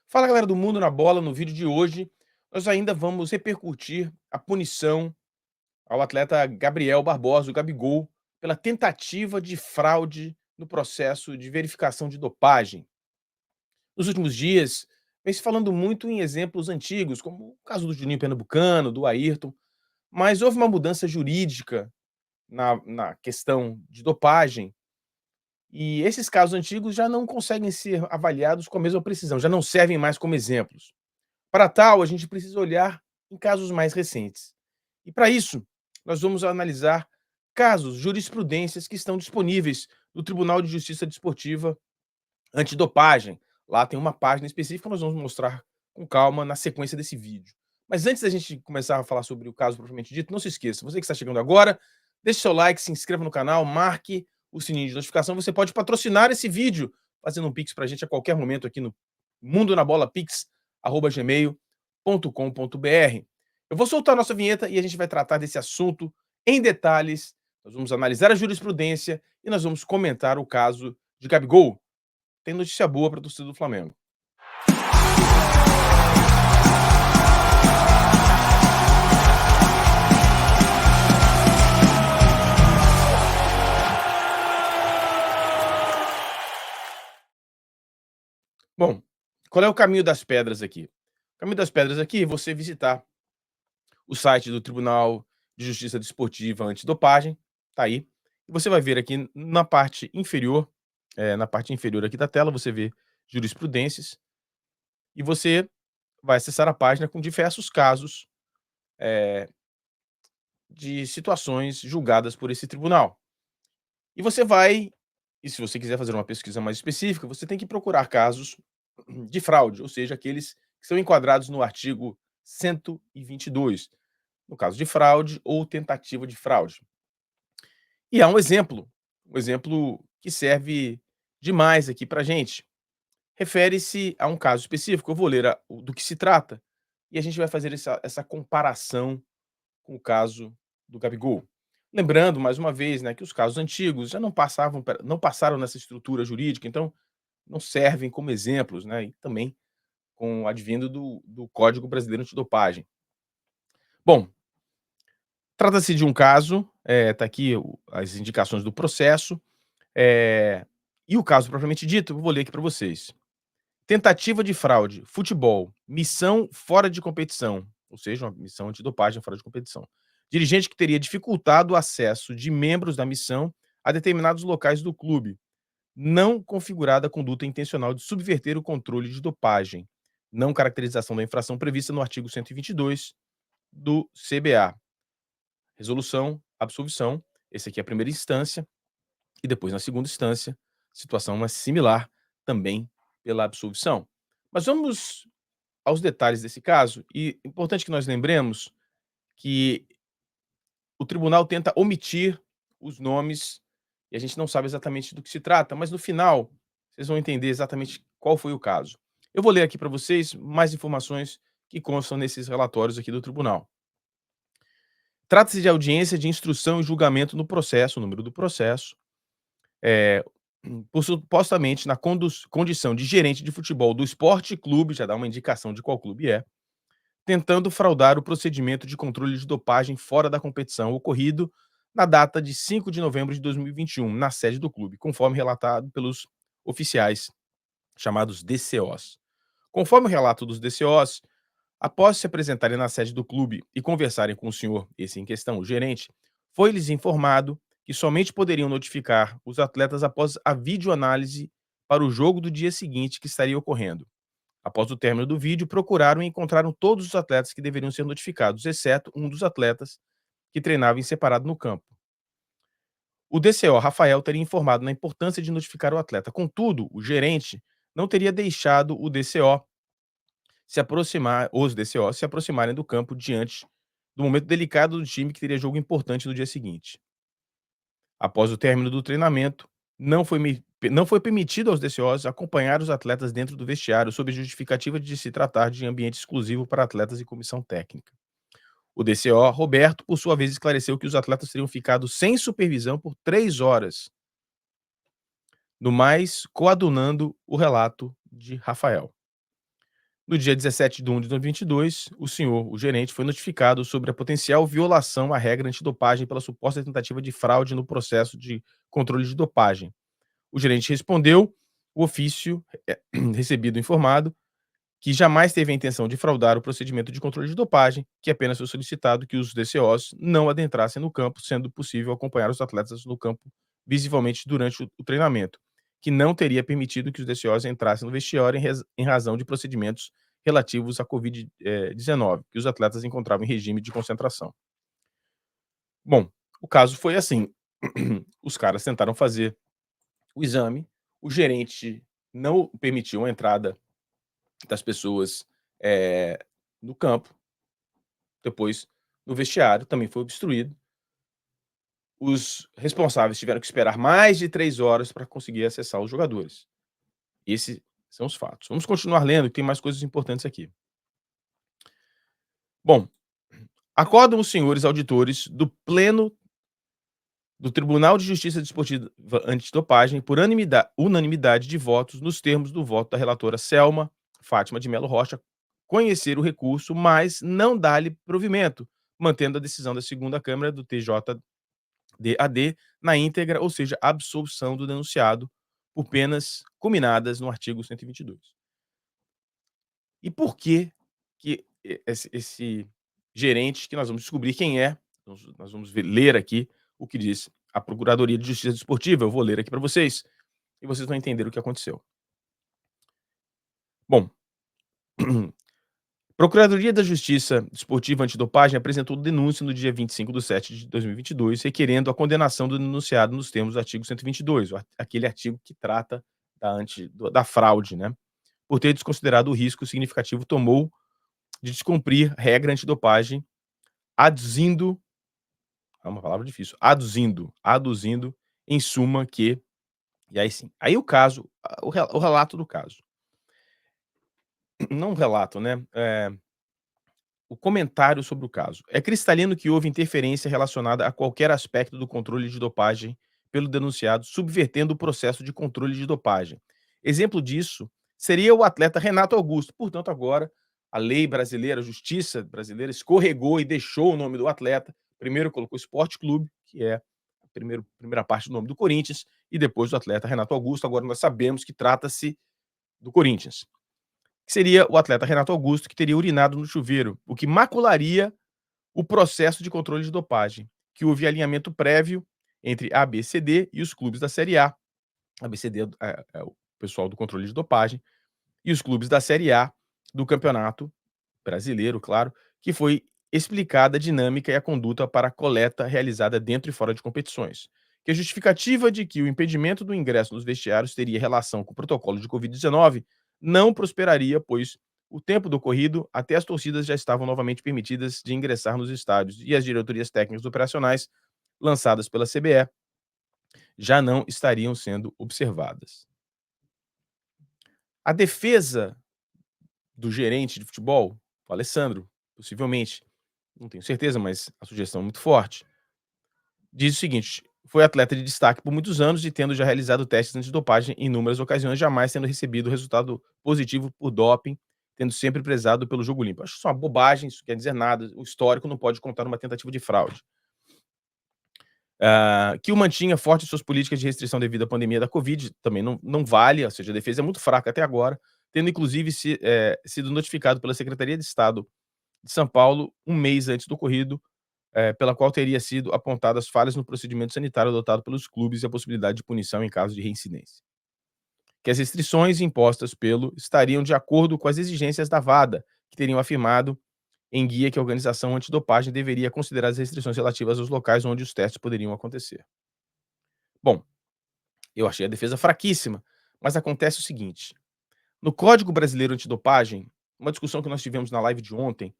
Fala galera do Mundo na Bola, no vídeo de hoje nós ainda vamos repercutir a punição ao atleta Gabriel Barbosa, o Gabigol, pela tentativa de fraude no processo de verificação de dopagem. Nos últimos dias, vem se falando muito em exemplos antigos, como o caso do Juninho Pernambucano, do Ayrton, mas houve uma mudança jurídica na questão de dopagem e esses casos antigos já não conseguem ser avaliados com a mesma precisão, já não servem mais como exemplos. Para tal, a gente precisa olhar em casos mais recentes. E para isso, nós vamos analisar casos, jurisprudências que estão disponíveis no Tribunal de Justiça Desportiva Antidopagem. Lá tem uma página específica que nós vamos mostrar com calma na sequência desse vídeo. Mas antes da gente começar a falar sobre o caso propriamente dito, não se esqueça, você que está chegando agora, deixe seu like, se inscreva no canal, marque o sininho de notificação. Você pode patrocinar esse vídeo fazendo um pix para a gente a qualquer momento aqui no Mundo na Bola pix@gmail.com.br. Eu vou soltar a nossa vinheta e a gente vai tratar desse assunto em detalhes. Nós vamos analisar a jurisprudência e nós vamos comentar o caso de Gabigol. Tem notícia boa para a torcida do Flamengo. Bom, qual é o caminho das pedras aqui? O caminho das pedras aqui é você visitar o site do Tribunal de Justiça Desportiva Antidopagem, tá aí. E você vai ver aqui na parte inferior aqui da tela, você vê jurisprudências e você vai acessar a página com diversos casos de situações julgadas por esse tribunal. E você vai e se você quiser fazer uma pesquisa mais específica, você tem que procurar casos de fraude, ou seja, aqueles que são enquadrados no artigo 122, no caso de fraude ou tentativa de fraude. E há um exemplo que serve demais aqui para gente. Refere-se a um caso específico. Eu vou ler do que se trata e a gente vai fazer essa comparação com o caso do Gabigol. Lembrando, mais uma vez, né, que os casos antigos já não passaram nessa estrutura jurídica, então não servem como exemplos, né, e também com o advindo do Código Brasileiro Antidopagem. Bom, trata-se de um caso, tá aqui as indicações do processo, e o caso propriamente dito, eu vou ler aqui para vocês. Tentativa de fraude, futebol, missão fora de competição, ou seja, uma missão antidopagem fora de competição. Dirigente que teria dificultado o acesso de membros da missão a determinados locais do clube. Não configurada a conduta intencional de subverter o controle de dopagem. Não caracterização da infração prevista no artigo 122 do CBA. Resolução, absolvição. Esse aqui é a primeira instância. E depois, na segunda instância, situação mais similar, também pela absolvição. Mas vamos aos detalhes desse caso. E é importante que nós lembremos que o tribunal tenta omitir os nomes e a gente não sabe exatamente do que se trata, mas no final vocês vão entender exatamente qual foi o caso. Eu vou ler aqui para vocês mais informações que constam nesses relatórios aqui do tribunal. Trata-se de audiência de instrução e julgamento no processo, o número do processo, eh, por supostamente na condição de gerente de futebol do Esporte Clube, já dá uma indicação de qual clube é, tentando fraudar o procedimento de controle de dopagem fora da competição ocorrido na data de 5 de novembro de 2021, na sede do clube, conforme relatado pelos oficiais chamados DCOs. Conforme o relato dos DCOs, após se apresentarem na sede do clube e conversarem com o senhor, esse em questão, o gerente, foi-lhes informado que somente poderiam notificar os atletas após a videoanálise para o jogo do dia seguinte que estaria ocorrendo. Após o término do vídeo, procuraram e encontraram todos os atletas que deveriam ser notificados, exceto um dos atletas que treinava em separado no campo. O DCO Rafael teria informado na importância de notificar o atleta. Contudo, o gerente não teria deixado o DCO se aproximar, os DCOs se aproximarem do campo diante do momento delicado do time que teria jogo importante no dia seguinte. Após o término do treinamento, não foi permitido aos DCOs acompanhar os atletas dentro do vestiário sob justificativa de se tratar de ambiente exclusivo para atletas e comissão técnica. O DCO, Roberto, por sua vez, esclareceu que os atletas teriam ficado sem supervisão por 3 horas, no mais coadunando o relato de Rafael. No dia 17/1 de 2022, o gerente, foi notificado sobre a potencial violação à regra antidopagem pela suposta tentativa de fraude no processo de controle de dopagem. O gerente respondeu o ofício recebido informado que jamais teve a intenção de fraudar o procedimento de controle de dopagem, que apenas foi solicitado que os DCOs não adentrassem no campo, sendo possível acompanhar os atletas no campo visivelmente durante o treinamento, que não teria permitido que os DCOs entrassem no vestiário em razão de procedimentos relativos à Covid-19, que os atletas encontravam em regime de concentração. Bom, o caso foi assim: os caras tentaram fazer o exame, o gerente não permitiu a entrada das pessoas, eh, no campo. Depois, no vestiário, também foi obstruído. Os responsáveis tiveram que esperar mais de 3 horas para conseguir acessar os jogadores. Esses são os fatos. Vamos continuar lendo, que tem mais coisas importantes aqui. Bom, acordam os senhores auditores do pleno do Tribunal de Justiça Desportiva Antidopagem por unanimidade de votos nos termos do voto da relatora Selma Fátima de Mello Rocha conhecer o recurso, mas não dar-lhe provimento, mantendo a decisão da segunda Câmara do TJD-AD na íntegra, ou seja, absolução do denunciado por penas combinadas no artigo 122. E por que que esse gerente, que nós vamos descobrir quem é, nós vamos ler aqui o que diz a Procuradoria de Justiça Desportiva, eu vou ler aqui para vocês, e vocês vão entender o que aconteceu. Bom, Procuradoria da Justiça Desportiva Antidopagem apresentou denúncia no dia 25/7 de 2022, requerendo a condenação do denunciado nos termos do artigo 122, aquele artigo que trata da fraude, né? Por ter desconsiderado o risco significativo, tomou de descumprir regra antidopagem, aduzindo, é uma palavra difícil, aduzindo, em suma, que, e aí sim, aí o caso, o relato do caso. Não um relato, né, o comentário sobre o caso. É cristalino que houve interferência relacionada a qualquer aspecto do controle de dopagem pelo denunciado, subvertendo o processo de controle de dopagem. Exemplo disso seria o atleta Renato Augusto. Portanto, agora a lei brasileira, a justiça brasileira escorregou e deixou o nome do atleta. Primeiro colocou Esporte Clube, que é a primeira parte do nome do Corinthians, e depois do atleta Renato Augusto. Agora nós sabemos que trata-se do Corinthians, que seria o atleta Renato Augusto, que teria urinado no chuveiro, o que macularia o processo de controle de dopagem, que houve alinhamento prévio entre a ABCD e os clubes da Série A. A ABCD é o pessoal do controle de dopagem, e os clubes da Série A do Campeonato Brasileiro, claro, que foi explicada a dinâmica e a conduta para a coleta realizada dentro e fora de competições. Que a justificativa de que o impedimento do ingresso nos vestiários teria relação com o protocolo de Covid-19 não prosperaria, pois o tempo do ocorrido, até as torcidas já estavam novamente permitidas de ingressar nos estádios e as diretorias técnicas operacionais lançadas pela CBE já não estariam sendo observadas. A defesa do gerente de futebol, o Alessandro, possivelmente, não tenho certeza, mas a sugestão é muito forte, diz o seguinte: foi atleta de destaque por muitos anos e tendo já realizado testes antidopagem em inúmeras ocasiões, jamais tendo recebido resultado positivo por doping, tendo sempre prezado pelo jogo limpo. Acho que isso é uma bobagem, isso quer dizer nada, o histórico não pode contar uma tentativa de fraude. Que o mantinha forte em suas políticas de restrição devido à pandemia da Covid, também não vale, ou seja, a defesa é muito fraca até agora, tendo inclusive sido notificado pela Secretaria de Estado de São Paulo um mês antes do ocorrido, pela qual teria sido apontadas falhas no procedimento sanitário adotado pelos clubes e a possibilidade de punição em caso de reincidência. Que as restrições impostas pelo estariam de acordo com as exigências da WADA, que teriam afirmado em guia que a organização antidopagem deveria considerar as restrições relativas aos locais onde os testes poderiam acontecer. Bom, eu achei a defesa fraquíssima, mas acontece o seguinte: no Código Brasileiro Antidopagem, uma discussão que nós tivemos na live de ontem,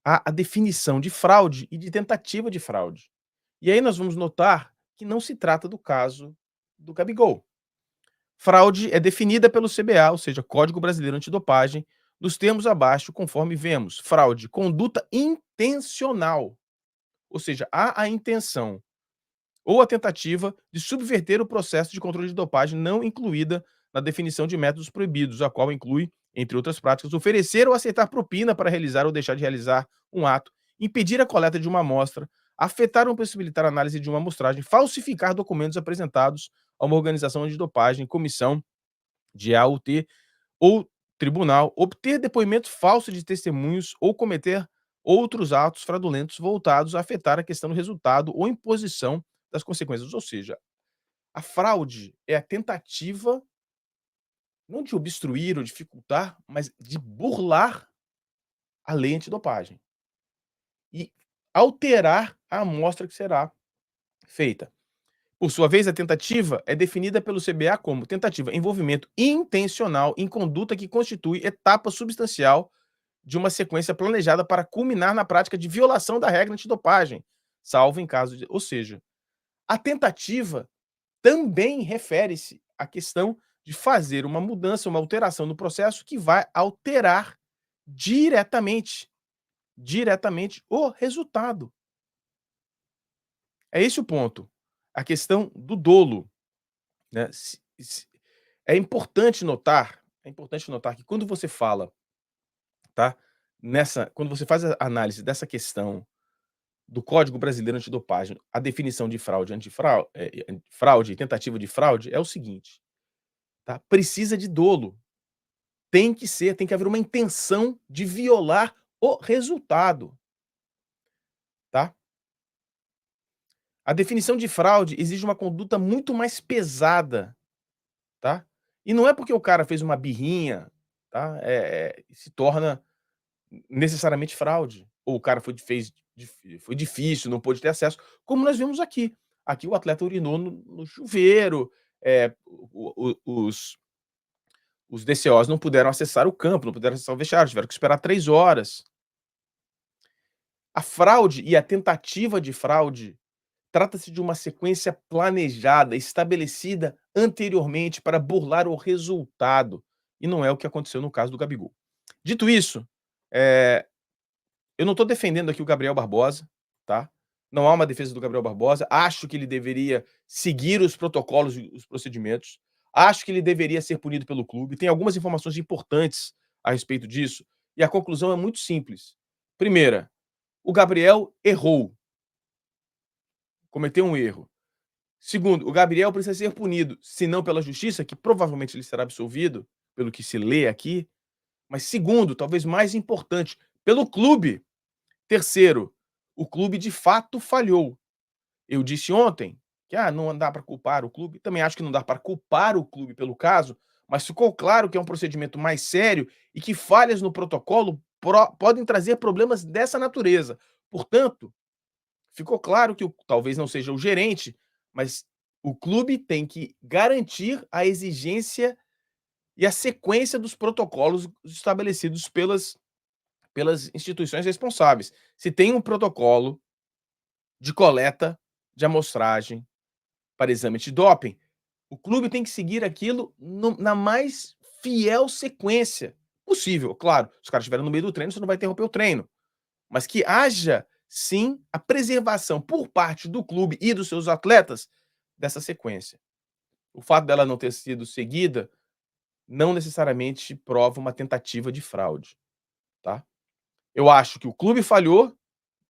há a definição de fraude e de tentativa de fraude. E aí nós vamos notar que não se trata do caso do Gabigol. Fraude é definida pelo CBA, ou seja, Código Brasileiro Antidopagem, nos termos abaixo, conforme vemos: fraude, conduta intencional, ou seja, há a intenção ou a tentativa de subverter o processo de controle de dopagem não incluída na definição de métodos proibidos, a qual inclui entre outras práticas, oferecer ou aceitar propina para realizar ou deixar de realizar um ato, impedir a coleta de uma amostra, afetar ou possibilitar a análise de uma amostragem, falsificar documentos apresentados a uma organização antidopagem, comissão de AUT ou tribunal, obter depoimento falso de testemunhos ou cometer outros atos fraudulentos voltados a afetar a questão do resultado ou imposição das consequências. Ou seja, a fraude é a tentativa não de obstruir ou dificultar, mas de burlar a lei antidopagem e alterar a amostra que será feita. Por sua vez, a tentativa é definida pelo CBA como tentativa envolvimento intencional em conduta que constitui etapa substancial de uma sequência planejada para culminar na prática de violação da regra antidopagem, salvo em caso de, ou seja, a tentativa também refere-se à questão de fazer uma mudança, uma alteração no processo que vai alterar diretamente, diretamente o resultado. É esse o ponto. A questão do dolo, né? É importante notar que quando você fala, tá? Quando você faz a análise dessa questão do Código Brasileiro Antidopagem, a definição de fraude, fraude e tentativa de fraude é o seguinte, tá? Precisa de dolo. Tem que haver uma intenção de violar o resultado, tá? A definição de fraude exige uma conduta muito mais pesada, tá? E não é porque o cara fez uma birrinha, tá? Se torna necessariamente fraude. Ou o cara foi difícil, não pôde ter acesso, como nós vimos aqui. Aqui o atleta urinou no chuveiro, os DCOs não puderam acessar o campo, não puderam acessar o vestiário, tiveram que esperar 3 horas. A fraude e a tentativa de fraude trata-se de uma sequência planejada, estabelecida anteriormente para burlar o resultado, e não é o que aconteceu no caso do Gabigol. Dito isso, eh, eu não estou defendendo aqui o Gabriel Barbosa, tá? Não há uma defesa do Gabriel Barbosa. Acho que ele deveria seguir os protocolos e os procedimentos. Acho que ele deveria ser punido pelo clube. Tem algumas informações importantes a respeito disso. E a conclusão é muito simples. Primeira, o Gabriel errou, cometeu um erro. Segundo, o Gabriel precisa ser punido, se não pela justiça, que provavelmente ele será absolvido, pelo que se lê aqui. Mas segundo, talvez mais importante, pelo clube. Terceiro, o clube de fato falhou. Eu disse ontem que não dá para culpar o clube, também acho que não dá para culpar o clube pelo caso, mas ficou claro que é um procedimento mais sério e que falhas no protocolo podem trazer problemas dessa natureza. Portanto, ficou claro que talvez não seja o gerente, mas o clube tem que garantir a exigência e a sequência dos protocolos estabelecidos pelas instituições responsáveis. Se tem um protocolo de coleta de amostragem para exame de doping, o clube tem que seguir aquilo na mais fiel sequência possível. Claro, se os caras estiverem no meio do treino, você não vai interromper o treino. Mas que haja, sim, a preservação por parte do clube e dos seus atletas dessa sequência. O fato dela não ter sido seguida não necessariamente prova uma tentativa de fraude, tá? Eu acho que o clube falhou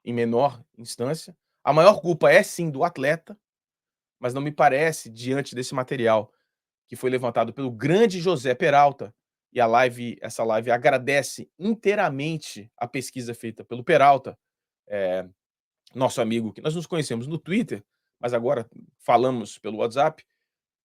em menor instância. A maior culpa é sim do atleta, mas não me parece, diante desse material que foi levantado pelo grande José Peralta, e essa live agradece inteiramente a pesquisa feita pelo Peralta, eh, nosso amigo, que nós nos conhecemos no Twitter, mas agora falamos pelo WhatsApp.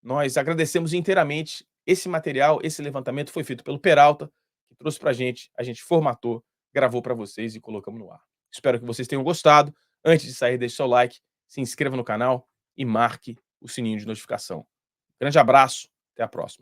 Nós agradecemos inteiramente esse material, esse levantamento foi feito pelo Peralta, que trouxe para a gente formatou, gravou para vocês e colocamos no ar. Espero que vocês tenham gostado. Antes de sair, deixe seu like, se inscreva no canal e marque o sininho de notificação. Grande abraço, até a próxima.